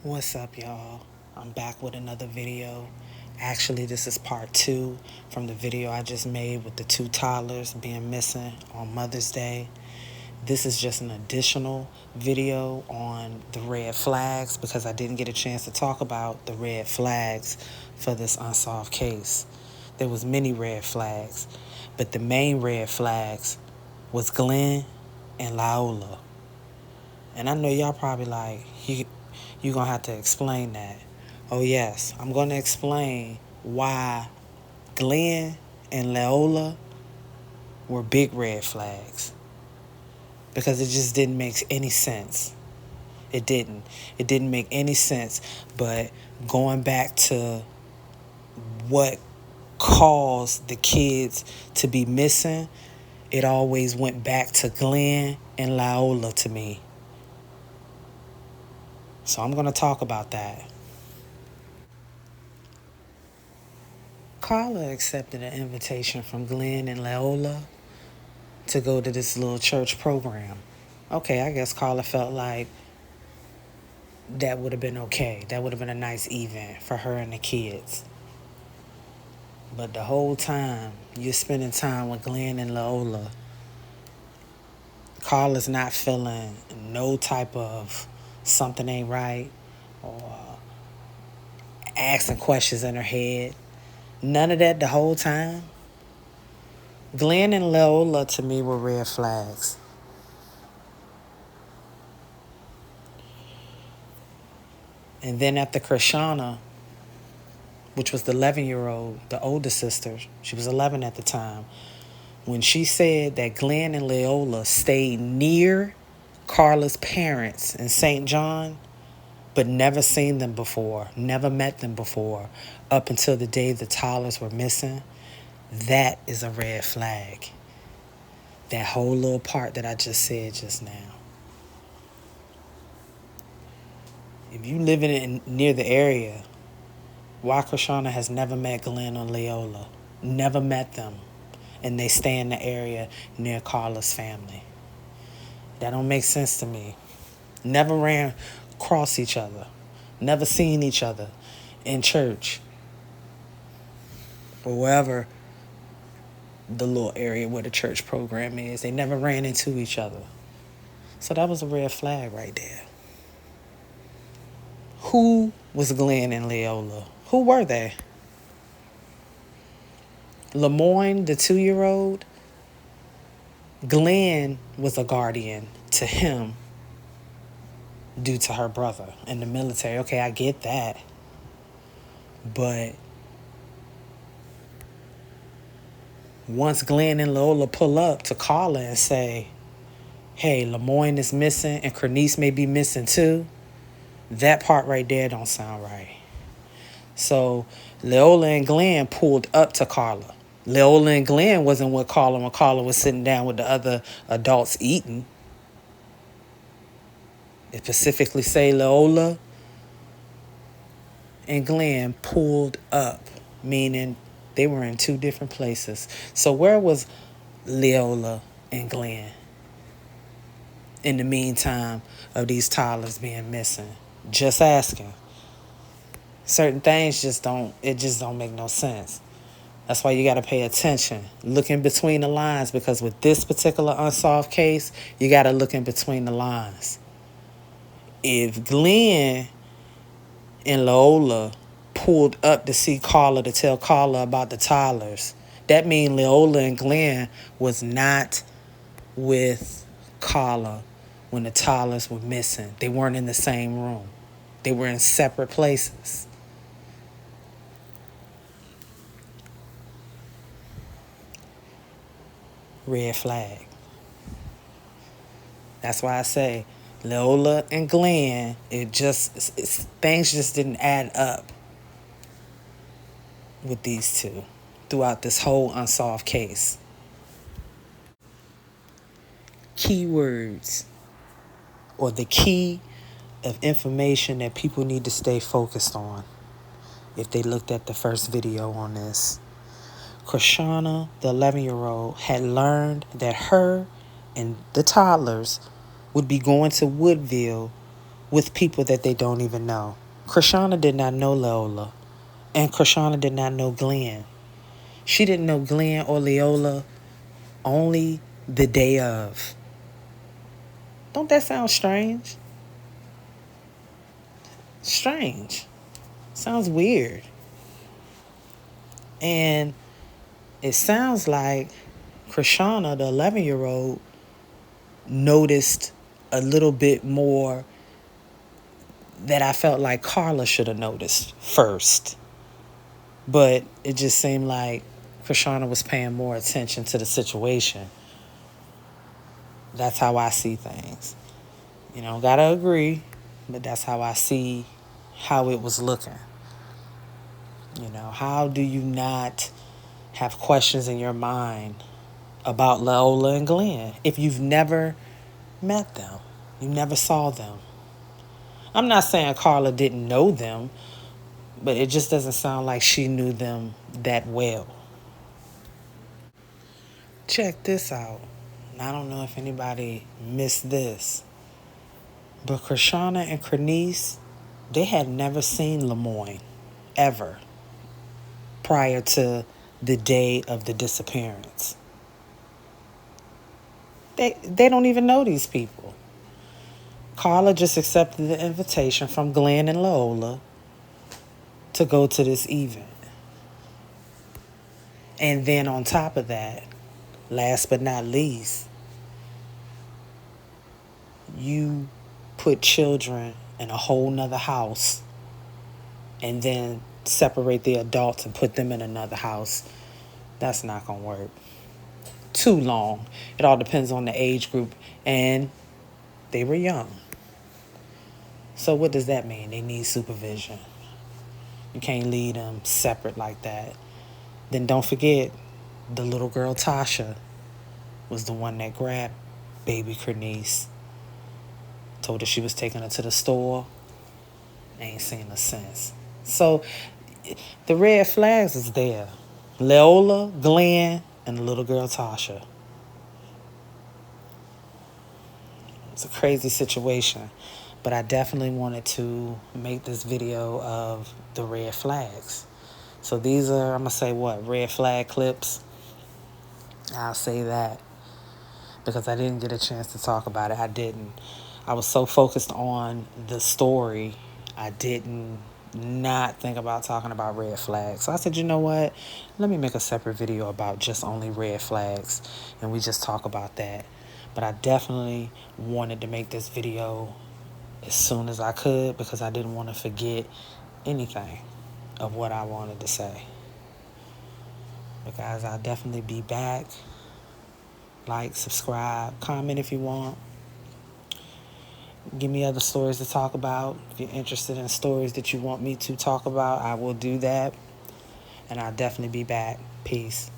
What's up, y'all? I'm back with another video. Actually, this is part 2 from the video I just made with the 2 toddlers being missing on Mother's Day. This is just an additional video on the red flags because I didn't get a chance to talk about the red flags for this unsolved case. There was many red flags, but the main red flags was Glenn and Laola. And I know y'all probably like, you're going to have to explain that. Oh, yes, I'm going to explain why Glenn and Laola were big red flags. Because it just didn't make any sense. It didn't. It didn't make any sense. But going back to what caused the kids to be missing, it always went back to Glenn and Laola to me. So I'm going to talk about that. Carla accepted an invitation from Glenn and Laola to go to this little church program. Okay, I guess Carla felt like that would have been okay. That would have been a nice event for her and the kids. But the whole time you're spending time with Glenn and Laola, Carla's not feeling no type of something ain't right or asking questions in her head. None of that the whole time. Glenn and Laola to me were red flags. And then after Krishana, which was the 11-year-old, the older sister, she was 11 at the time, when she said that Glenn and Laola stayed near Carla's parents in St. John, but never seen them before, never met them before, up until the day the toddlers were missing, that is a red flag. That whole little part that I just said just now. If you living near the area, why Krishana has never met Glenn or Laola, never met them, and they stay in the area near Carla's family. That don't make sense to me. Never ran across each other, never seen each other in church or wherever the little area where the church program is. They never ran into each other. So that was a red flag right there. Who was Glenn and Laola? Who were they? Lemoyne, the 2-year-old, Glenn was a guardian to him due to her brother in the military. Okay, I get that. But once Glenn and Laola pull up to Carla and say, hey, Lemoyne is missing and Kernice may be missing too, that part right there don't sound right. So Laola and Glenn pulled up to Carla. Laola and Glenn wasn't with Carla when Carla was sitting down with the other adults eating. It specifically say Laola and Glenn pulled up, meaning they were in 2 different places. So where was Laola and Glenn in the meantime of these toddlers being missing? Just asking. Certain things just don't make no sense. That's why you got to pay attention. Look in between the lines, because with this particular unsolved case, you got to look in between the lines. If Glenn and Laola pulled up to see Carla to tell Carla about the toddlers, that means Laola and Glenn was not with Carla when the toddlers were missing. They weren't in the same room. They were in separate places. Red flag. That's why I say Laola and Glenn, things just didn't add up with these two throughout this whole unsolved case. Keywords, or the key of information that people need to stay focused on if they looked at the first video on this. Krishana, the 11-year-old, had learned that her and the toddlers would be going to Woodville with people that they don't even know. Krishana did not know Leola, and Krishana did not know Glenn. She didn't know Glenn or Leola only the day of. Don't that sound strange? Strange. Sounds weird. And it sounds like Krishana, the 11-year-old, noticed a little bit more that I felt like Carla should have noticed first. But it just seemed like Krishana was paying more attention to the situation. That's how I see things. You know, gotta agree, but that's how I see how it was looking. You know, how do you not have questions in your mind about Leola and Glenn if you've never met them? You never saw them. I'm not saying Carla didn't know them, but it just doesn't sound like she knew them that well. Check this out. I don't know if anybody missed this, but Krishana and Crenice, they had never seen Lemoyne, ever, prior to the day of the disappearance. They don't even know these people. Carla just accepted the invitation from Glenn and Leola to go to this event. And then on top of that, last but not least, you put children in a whole nother house and then separate the adults and put them in another house. That's not going to work. Too long. It all depends on the age group. And they were young. So what does that mean? They need supervision. You can't leave them separate like that. Then don't forget, the little girl Tasha was the one that grabbed baby Crenice. Told her she was taking her to the store. Ain't seen her since. So the red flags is there. Leola, Glenn, and the little girl Tasha. It's a crazy situation. But I definitely wanted to make this video of the red flags. So these are, I'm going to say what, red flag clips? I'll say that. Because I didn't get a chance to talk about it. I didn't. I was so focused on the story, I didn't not think about talking about red flags. So I said, you know what? Let me make a separate video about just only red flags. And we just talk about that. But I definitely wanted to make this video as soon as I could because I didn't want to forget anything of what I wanted to say. But guys, I'll definitely be back. Like, subscribe, comment if you want. Give me other stories to talk about. If you're interested in stories that you want me to talk about, I will do that. And I'll definitely be back. Peace.